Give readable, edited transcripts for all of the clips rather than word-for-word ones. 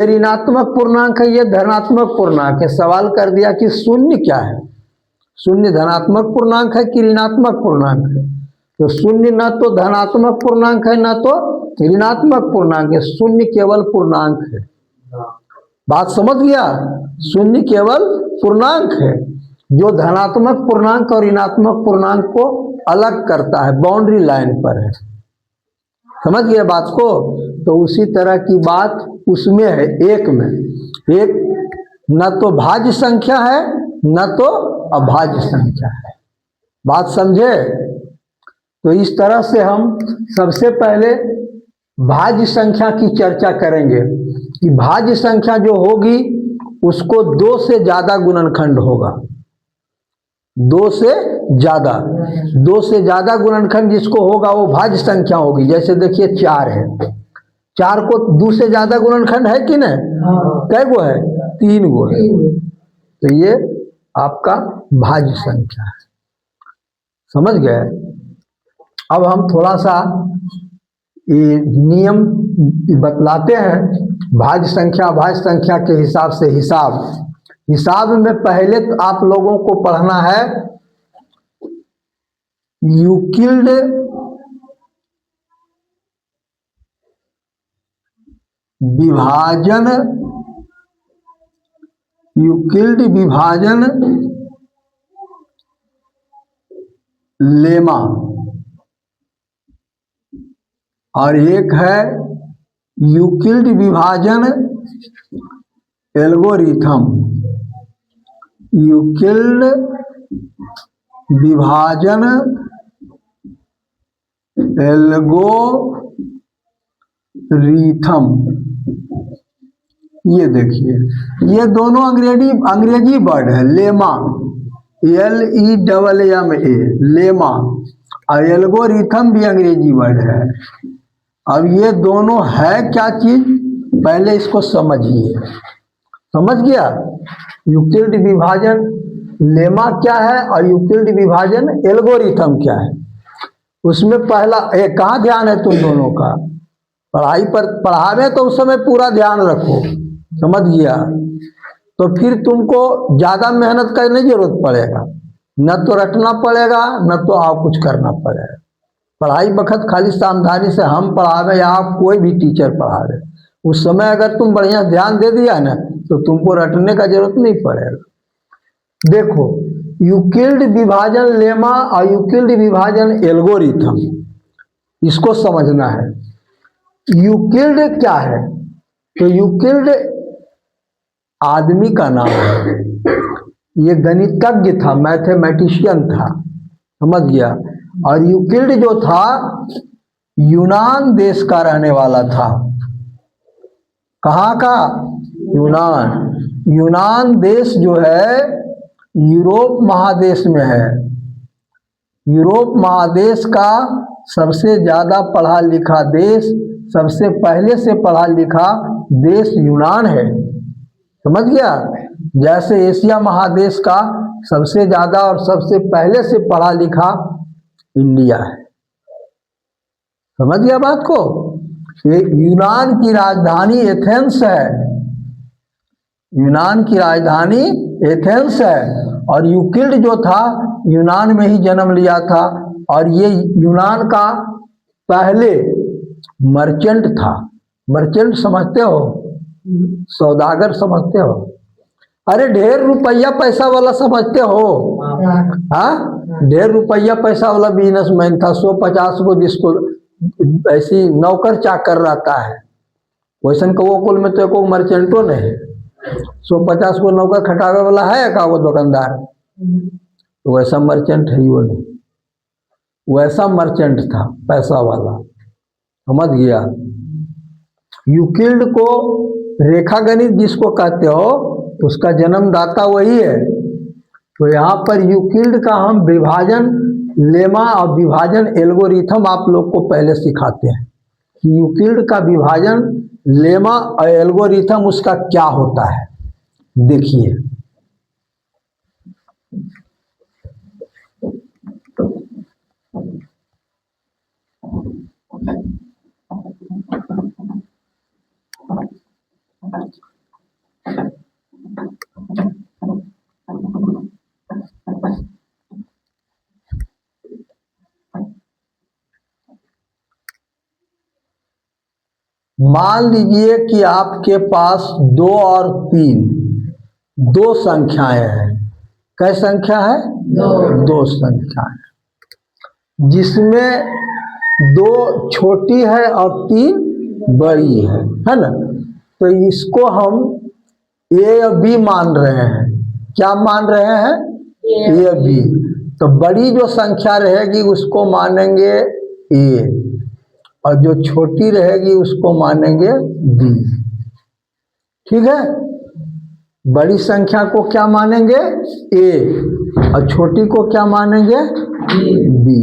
ऋणात्मक पूर्णांक है, ये धनात्मक पूर्णांक है। सवाल कर दिया कि शून्य क्या है, शून्य धनात्मक पूर्णांक है कि ऋणात्मक पूर्णांक है। तो शून्य न तो धनात्मक पूर्णांक है न तो ऋणात्मक पूर्णांक है, शून्य केवल पूर्णांक है। बात समझ गया? शून्य केवल पूर्णांक है जो धनात्मक पूर्णांक और ऋणात्मक पूर्णांक को अलग करता है, बाउंड्री लाइन पर है। समझ गए बात को? तो उसी तरह की बात उसमें है, एक में। एक न तो भाज्य संख्या है न तो अभाज्य संख्या है। बात समझे? तो इस तरह से हम सबसे पहले भाज्य संख्या की चर्चा करेंगे कि भाज्य संख्या जो होगी उसको 2 से ज्यादा गुणनखंड होगा। 2 से ज्यादा गुणनखंड जिसको होगा वो भाज्य संख्या होगी। जैसे देखिए 4 है, 4 को 2 से ज्यादा गुणनखंड है कि नहीं? कै गो है? 3 गो है। तो ये आपका भाज्य संख्या है। समझ गए? अब हम थोड़ा सा ये नियम बतलाते हैं भाज्य संख्या अभाज्य संख्या के हिसाब से। हिसाब में पहले तो आप लोगों को पढ़ना है यूक्लिड विभाजन, यूक्लिड विभाजन लेमा, और एक है यूक्लिड विभाजन एल्गोरिथम। यूक्लिड विभाजन एल्गोरिथम, ये देखिए ये दोनों अंग्रेजी वर्ड है। लेमा LEMMA, लेमा, और एल्गोरिथम भी अंग्रेजी वर्ड है। अब ये दोनों है क्या चीज, पहले इसको समझिए। समझ गया? यूक्लिड विभाजन लेमा क्या है और यूक्लिड विभाजन एल्गोरिथम क्या है। उसमें पहला कहाँ ध्यान है तुम दोनों का? पढ़ाई पर पढ़ावे तो उस समय पूरा ध्यान रखो। समझ गया? तो फिर तुमको ज्यादा मेहनत करने की जरूरत पड़ेगा, न तो रटना पड़ेगा न तो आप कुछ करना पड़ेगा। पढ़ाई वक्त खाली सावधानी से हम पढ़ावे या आप कोई भी टीचर पढ़ावे, उस समय अगर तुम बढ़िया ध्यान दे दिया ना तो तुमको रटने का जरूरत नहीं पड़ेगा। देखो यूक्लिड विभाजन लेमा और यूक्लिड विभाजन एल्गोरिथम, इसको समझना है। यूक्लिड क्या है? तो यूक्लिड आदमी का नाम है, ये गणितज्ञ था, मैथमेटिशियन था। समझ गया? और यूक्लिड जो था यूनान देश का रहने वाला था। कहाँ का? यूनान। यूनान देश जो है यूरोप महादेश में है। यूरोप महादेश का सबसे ज्यादा पढ़ा लिखा देश, सबसे पहले से पढ़ा लिखा देश यूनान है। समझ गया? जैसे एशिया महादेश का सबसे ज्यादा और सबसे पहले से पढ़ा लिखा इंडिया है। समझ गया बात को? ये यूनान की राजधानी एथेंस है। यूनान की राजधानी एथेंस है। और यूक्लिड जो था यूनान में ही जन्म लिया था। और ये यूनान का पहले मर्चेंट था। मर्चेंट समझते हो? सौदागर समझते हो? अरे ढेर रुपया पैसा वाला समझते हो? हाँ, ढेर रुपया पैसा वाला बिजनेसमैन था। 150 को जिसको ऐसी नौकर चाकर रहता है, वैसन को कुल में तो को मर्चेंटो नहीं। 150 को नौकर खटावे वाला है का वो दुकानदार? तो वैसा मर्चेंट है वो नहीं, वैसा मर्चेंट था पैसा वाला। समझ गया? यूक्लिड को रेखा गणित जिसको कहते हो उसका जन्मदाता वही है। तो यहाँ पर यूक्लिड का हम विभाजन लेमा और विभाजन एल्गोरिथम आप लोग को पहले सिखाते हैं कि यूक्लिड का विभाजन लेमा और एल्गोरिथम उसका क्या होता है। देखिए मान लीजिए कि आपके पास 2 और 3 दो संख्याएं हैं। कै संख्या है? दो संख्याएं, जिसमें 2 छोटी है और 3 बड़ी है ना। तो इसको हम ए और बी मान रहे हैं। क्या मान रहे हैं? ए और बी। तो बड़ी जो संख्या रहेगी उसको मानेंगे ए, और जो छोटी रहेगी उसको मानेंगे बी। ठीक है, बड़ी संख्या को क्या मानेंगे? ए, और छोटी को क्या मानेंगे? बी।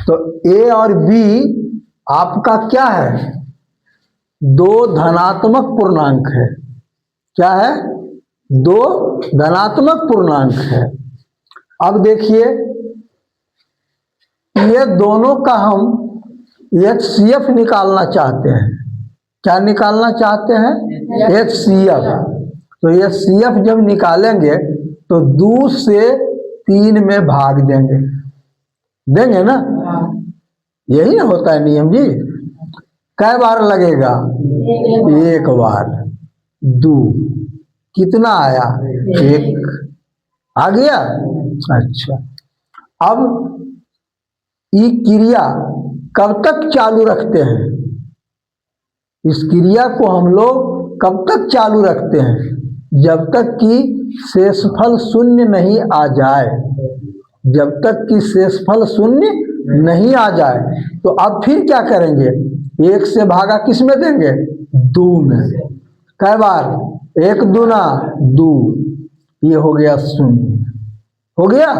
तो ए और बी आपका क्या है? 2 धनात्मक पूर्णांक है। क्या है? 2 धनात्मक पूर्णांक है। अब देखिए, ये दोनों का हम HCF निकालना चाहते हैं। क्या निकालना चाहते हैं? HCF। तो HCF जब निकालेंगे तो 2 से 3 में भाग देंगे ना। यही ना होता है नियम जी। कै बार लगेगा? एक बार। 2 कितना आया? 1 आ गया। अच्छा, अब ये क्रिया कब तक चालू रखते हैं? इस क्रिया को हम लोग कब तक चालू रखते हैं? जब तक कि शेषफल शून्य नहीं आ जाए। जब तक कि शेषफल शून्य नहीं आ जाए। तो अब फिर क्या करेंगे? 1 से भागा किस में देंगे? 2 में। कै बार? 1 दूना 2, ये हो गया 0। हो गया।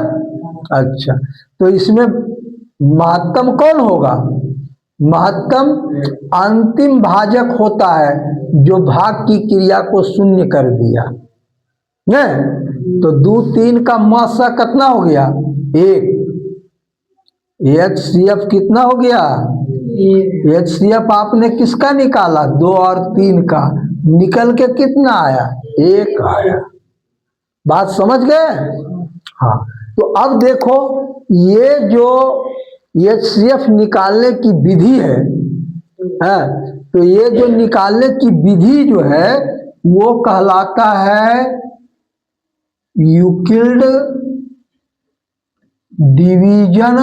अच्छा, तो इसमें महत्तम कौन होगा? महत्तम अंतिम भाजक होता है जो भाग की क्रिया को शून्य कर दिया। नहीं तो 2 3 का मासा कितना हो गया? 1। HCF कितना हो गया? HCF आपने किसका निकाला? 2 और 3 का। निकल के कितना आया? 1 आया। बात समझ गए? हाँ। तो अब देखो, ये जो HCF निकालने की विधि है, तो ये जो निकालने की विधि जो है वो कहलाता है यूक्लिड डिवीजन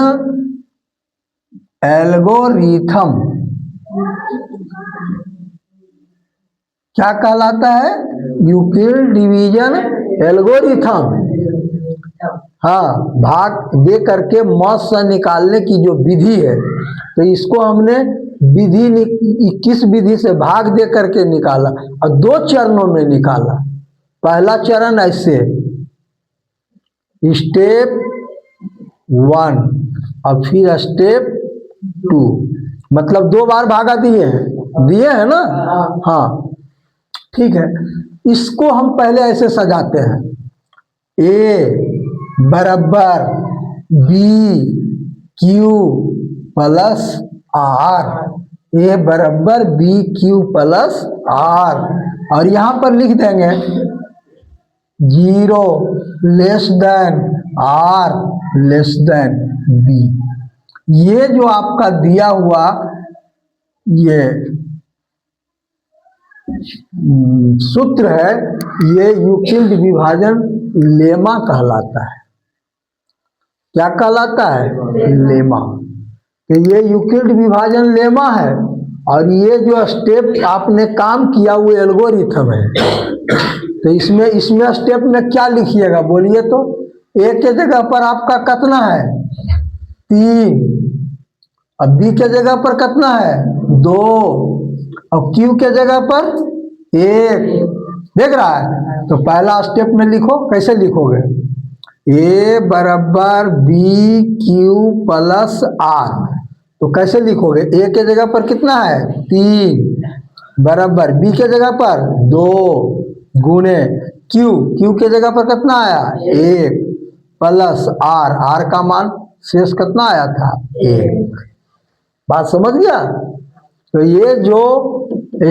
एल्गोरिथम। क्या कहलाता है? Euclid division algorithm. हाँ, भाग दे करके मौत से निकालने की जो विधि है, तो इसको हमने किस विधि से भाग दे करके निकाला, और 2 चरणों में निकाला। पहला चरण ऐसे, स्टेप 1 और फिर स्टेप 2, मतलब 2 बार भागा दिए हैं ना। हाँ, ठीक है। इसको हम पहले ऐसे सजाते हैं, A बराबर BQ प्लस R, A बराबर BQ प्लस R, और यहां पर लिख देंगे 0 less than R less than B। ये जो आपका दिया हुआ ये सूत्र है, ये यूक्लिड विभाजन लेमा कहलाता है। क्या कहलाता है? लेमा। तो ये यूक्लिड विभाजन लेमा है, और ये जो स्टेप आपने काम किया वो एल्गोरिथम है। तो इसमें स्टेप में क्या लिखिएगा बोलिए तो? A के जगह पर आपका कितना है? 3, अब B के जगह पर कितना है? 2, और Q के जगह पर 1। देख रहा है? तो पहला स्टेप में लिखो। कैसे लिखोगे? A बराबर BQ प्लस R। तो कैसे लिखोगे? A के जगह पर कितना है? 3 बराबर B के जगह पर 2 गुणे Q के जगह पर कितना आया? 1 प्लस R का मान शेष कितना आया था? 1। बात समझ गया? तो ये जो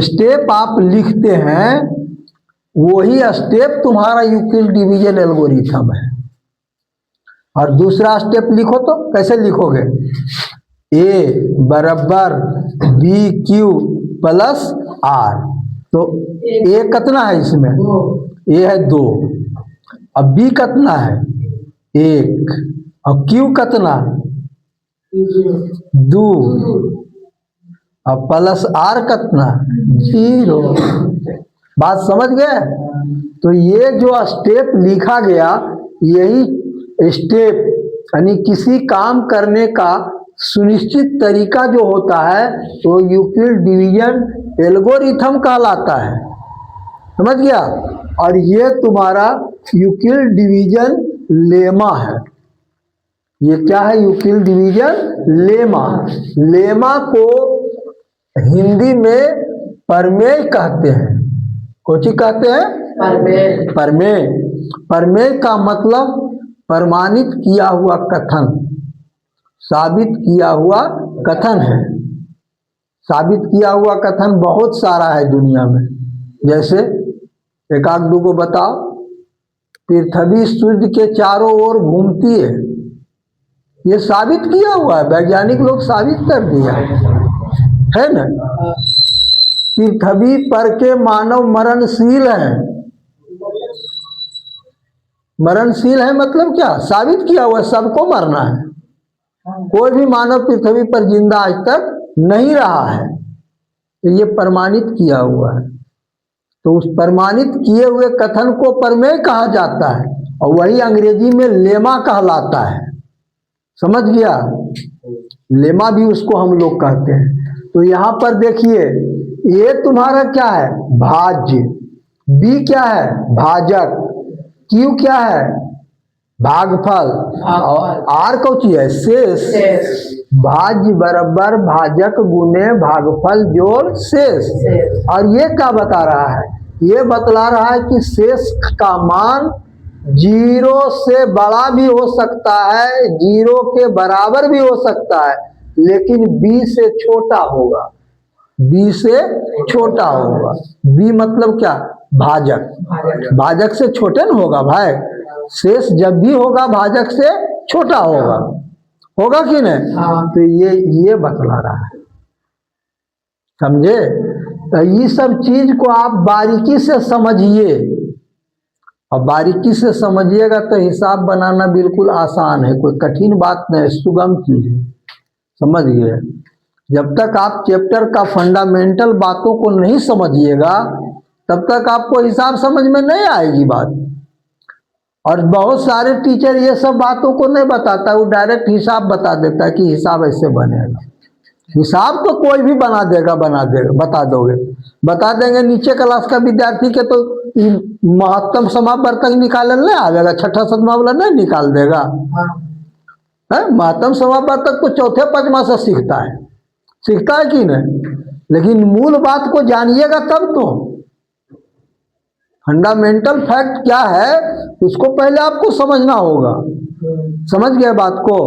स्टेप आप लिखते हैं वही स्टेप तुम्हारा यूक्लिड डिवीजन एल्गोरिथम है। और दूसरा स्टेप लिखो तो कैसे लिखोगे? ए बराबर बी क्यू प्लस आर। तो ए कितना है इसमें? ए है 2। अब बी कितना है? 1। और क्यू कितना? 2। अब प्लस आर कितना? 0। बात समझ गए? तो ये जो स्टेप लिखा गया यही स्टेप यानी किसी काम करने का सुनिश्चित तरीका जो होता है तो यूक्लिड डिवीजन एल्गोरिथम कहलाता है। समझ गया? और ये तुम्हारा यूक्लिड डिवीजन लेमा है। ये क्या है? Euclid division lemma. लेमा को हिंदी में प्रमेय कहते हैं। कोची कहते हैं? प्रमेय। प्रमेय। प्रमेय का मतलब प्रमाणित किया हुआ कथन, साबित किया हुआ कथन है। साबित किया हुआ कथन बहुत सारा है दुनिया में। जैसे एक आध दो को बताओ। पृथ्वी सूर्य के चारों ओर घूमती है, ये साबित किया हुआ है, वैज्ञानिक लोग साबित कर दिया है ना। पृथ्वी पर के मानव मरणशील है। मरणशील है मतलब क्या? साबित किया हुआ, सबको मरना है। कोई भी मानव पृथ्वी पर जिंदा आज तक नहीं रहा है, तो ये प्रमाणित किया हुआ है। तो उस प्रमाणित किए हुए कथन को प्रमेय कहा जाता है और वही अंग्रेजी में लेमा कहलाता है। समझ गया? लेमा भी उसको हम लोग कहते हैं। तो यहाँ पर देखिए, ये तुम्हारा क्या है? भाज्य। बी क्या है? भाजक। क्यू क्या है? भागफल। और आर कौची है? शेष। भाज्य बराबर भाजक गुने भागफल जोड़ शेष। और ये क्या बता रहा है? ये बतला रहा है कि शेष का मान 0 से बड़ा भी हो सकता है, 0 के बराबर भी हो सकता है, लेकिन b से छोटा होगा। b से छोटा होगा। b मतलब क्या? भाजक। भाजक से छोटे न होगा भाई। शेष जब भी होगा भाजक से छोटा होगा। होगा कि नहीं? तो ये बतला रहा है। समझे? तो ये सब चीज को आप बारीकी से समझिए। और बारीकी से समझिएगा तो हिसाब बनाना बिल्कुल आसान है, कोई कठिन बात नहीं, सुगम चीज है। समझ गए? जब तक आप चैप्टर का फंडामेंटल बातों को नहीं समझिएगा तब तक आपको हिसाब समझ में नहीं आएगी बात। और बहुत सारे टीचर ये सब बातों को नहीं बताता, वो डायरेक्ट हिसाब बता देता है कि हिसाब ऐसे बनेगा। हिसाब तो कोई भी बना देगा, बता दोगे, बता देंगे। नीचे क्लास का विद्यार्थी के तो महत्तम समापवर्तक निकालने नहीं आवेगा, छठा सदमा वाला नहीं निकाल देगा। महत्तम समापवर्तक तो चौथे पंचमा से सीखता है कि नहीं? लेकिन मूल बात को जानिएगा तब तो। फंडामेंटल फैक्ट क्या है उसको पहले आपको समझना होगा। समझ गए बात को?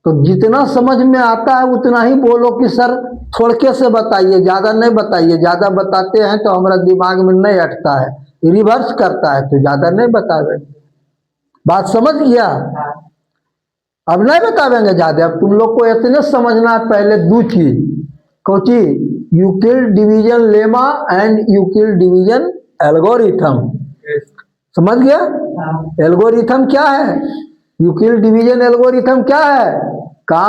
तो जितना समझ में आता है उतना ही बोलो कि सर थोड़के से बताइए, ज़्यादा नहीं बताइए। ज़्यादा बताते हैं तो हमारा दिमाग में नहीं अटता है, रिवर्स करता है, तो ज़्यादा नहीं बतावे। बात समझ गया? अब नहीं बतावेंगे ज़्यादा। अब तुम लोग को इतने समझना है पहले दो चीज। Cauchy? Euclid division lemma and Euclid division algorithm. समझ गया? एल्गोरिथम क्या है? यूक्लिड डिवीजन एल्गोरिथम क्या है? काम